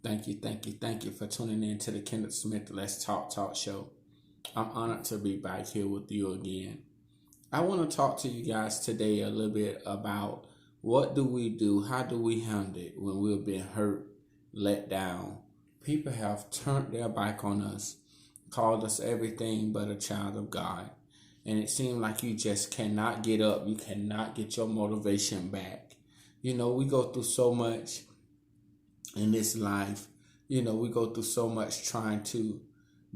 Thank you for tuning in to the Kenneth Smith Let's Talk show. I'm honored to be back here with you again. I want to talk to you guys today a little bit about what do we do, how do we handle it when we've been hurt, let down. People have turned their back on us, called us everything but a child of God. And it seems like you just cannot get up, you cannot get your motivation back. We go through so much in this life. We go through so much trying to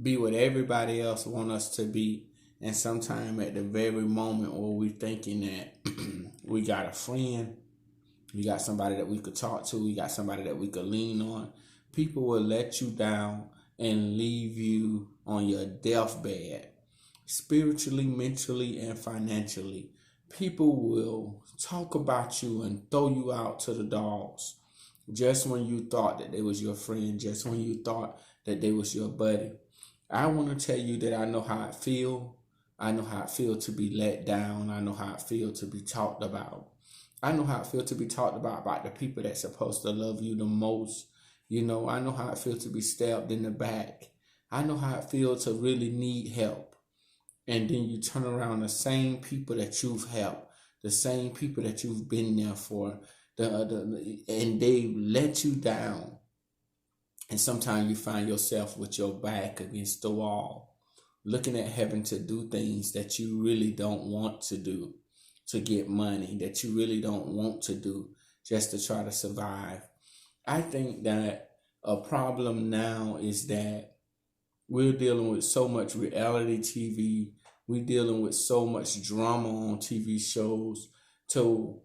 be what everybody else want us to be. And sometimes at the very moment where we thinking that we got a friend, we got somebody that we could talk to, we got somebody that we could lean on, people will let you down and leave you on your deathbed, spiritually, mentally, and financially. People will talk about you and throw you out to the dogs just when you thought that they was your friend, just when you thought that they was your buddy. I want to tell you that I know how it feel. I know how it feel to be let down. I know how it feel to be talked about. I know how it feel to be talked about the people that's supposed to love you the most. I know how it feel to be stabbed in the back. I know how it feel to really need help. And then you turn around, the same people that you've helped, the same people that you've been there for, and they let you down. And sometimes you find yourself with your back against the wall, looking at having to do things that you really don't want to do to get money, that you really don't want to do just to try to survive. I think that a problem now is that we're dealing with so much reality TV. We're dealing with so much drama on TV shows. So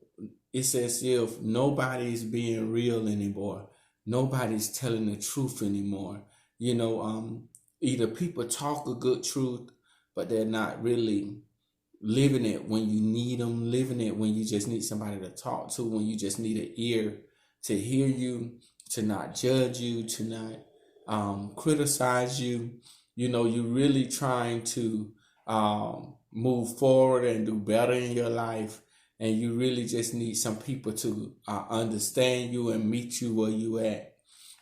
it's as if nobody's being real anymore. Nobody's telling the truth anymore. Either people talk a good truth, but they're not really living it when you need them, living it when you just need somebody to talk to, when you just need an ear to hear you, to not judge you, to not criticize you. You're really trying to move forward and do better in your life. And you really just need some people to understand you and meet you where you at.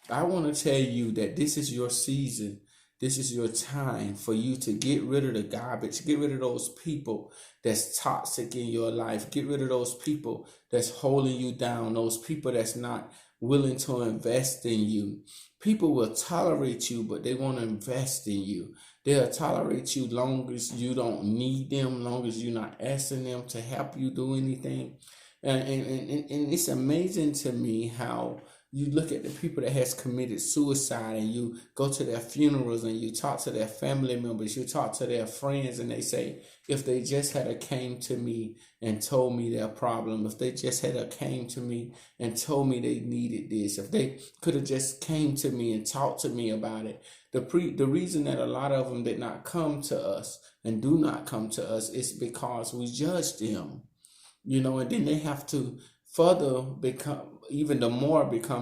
I want to tell you that this is your season. This is your time for you to get rid of the garbage. Get rid of those people that's toxic in your life. Get rid of those people that's holding you down. Those people that's not willing to invest in you. People will tolerate you, but they want to invest in you. They'll tolerate you long as you don't need them, long as you're not asking them to help you do anything. And it's amazing to me how you look at the people that has committed suicide and you go to their funerals and you talk to their family members, you talk to their friends, and they say, if they just had a came to me and told me their problem, if they just had a came to me and told me they needed this, if they could have just came to me and talked to me about it. The reason that a lot of them did not come to us and do not come to us is because we judged them, and then they have to further become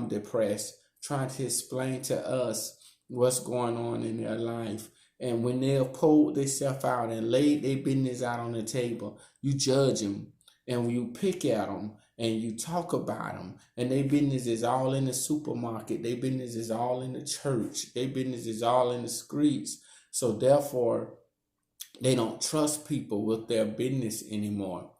depressed, trying to explain to us what's going on in their life. And when they've pulled themselves out and laid their business out on the table, you judge them and you pick at them and you talk about them. And their business is all in the supermarket. Their business is all in the church. Their business is all in the streets. So therefore, they don't trust people with their business anymore.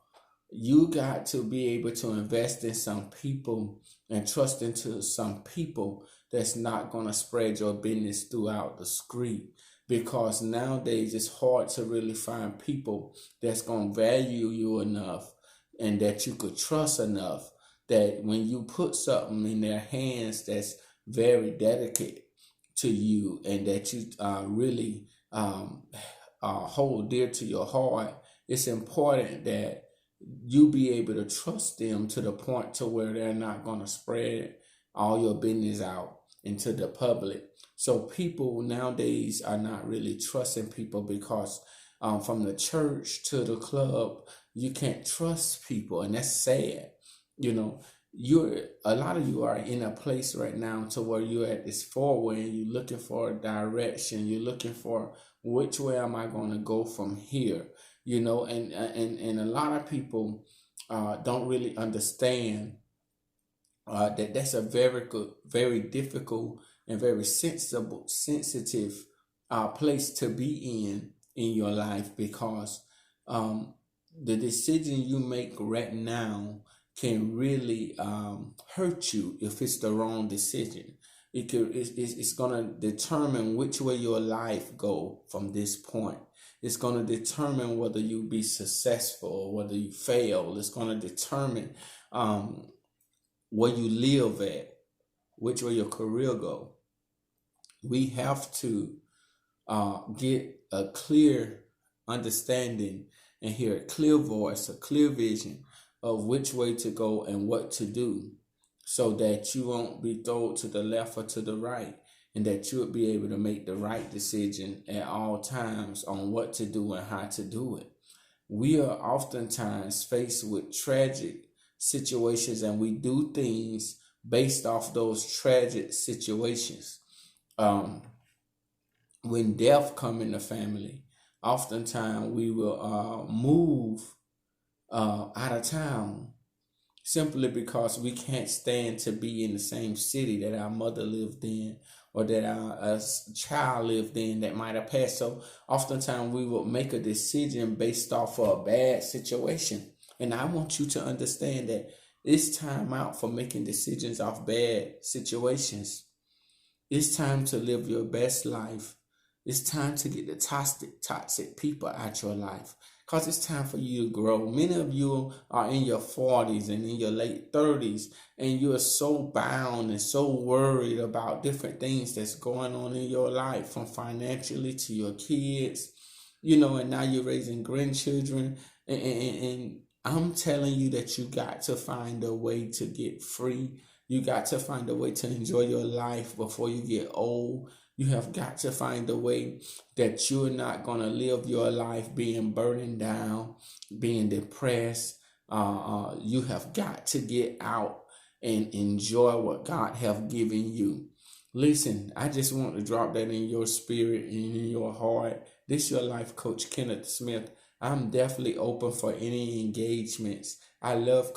You got to be able to invest in some people and trust into some people that's not going to spread your business throughout the street. Because nowadays it's hard to really find people that's going to value you enough and that you could trust enough that when you put something in their hands that's very delicate to you and that you really hold dear to your heart, it's important that you be able to trust them to the point to where they're not going to spread all your business out into the public. So people nowadays are not really trusting people because from the church to the club, you can't trust people, and that's sad. A lot of you are in a place right now to where you're at this forward and you're looking for a direction. You're looking for which way am I going to go from here. And a lot of people don't really understand that's a very good, very difficult and very sensitive place to be in your life, because um, the decision you make right now can really hurt you if it's the wrong decision. It's gonna determine which way your life go from this point. It's gonna determine whether you be successful or whether you fail. It's gonna determine um, where you live at, which way your career go. We have to get a clear understanding and hear a clear voice, a clear vision of which way to go and what to do, so that you won't be thrown to the left or to the right, and that you'll be able to make the right decision at all times on what to do and how to do it. We are oftentimes faced with tragic situations, and we do things based off those tragic situations. Um, when death come in the family, oftentimes we will move out of town, simply because we can't stand to be in the same city that our mother lived in, or that our child lived in that might have passed. So oftentimes we will make a decision based off of a bad situation. And I want you to understand that it's time out for making decisions off bad situations. It's time to live your best life. It's time to get the toxic people out your life, because it's time for you to grow. Many of you are in your 40s and in your late 30s, and you are so bound and so worried about different things that's going on in your life, from financially to your kids, and now you're raising grandchildren. And I'm telling you that you got to find a way to get free. You got to find a way to enjoy your life before you get old. You have got to find a way that you're not going to live your life being burdened down, being depressed. You have got to get out and enjoy what God have given you. Listen, I just want to drop that in your spirit and in your heart. This is your life coach, Kenneth Smith. I'm definitely open for any engagements. I would love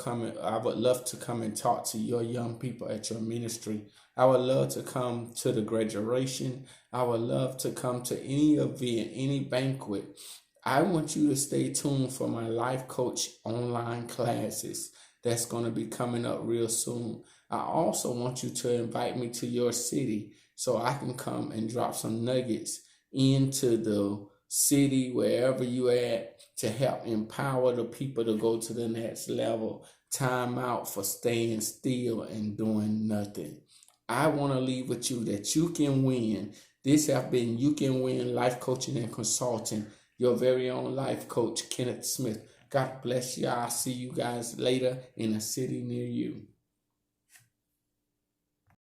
to come and talk to your young people at your ministry. I would love to come to the graduation. I would love to come to any event, any banquet. I want you to stay tuned for my life coach online classes that's going to be coming up real soon. I also want you to invite me to your city so I can come and drop some nuggets into the city, wherever you at, to help empower the people to go to the next level. Time out for staying still and doing nothing. I want to leave with you that you can win. This has been You Can Win Life Coaching and Consulting, your very own life coach, Kenneth Smith. God bless you. I'll see you guys later in a city near you.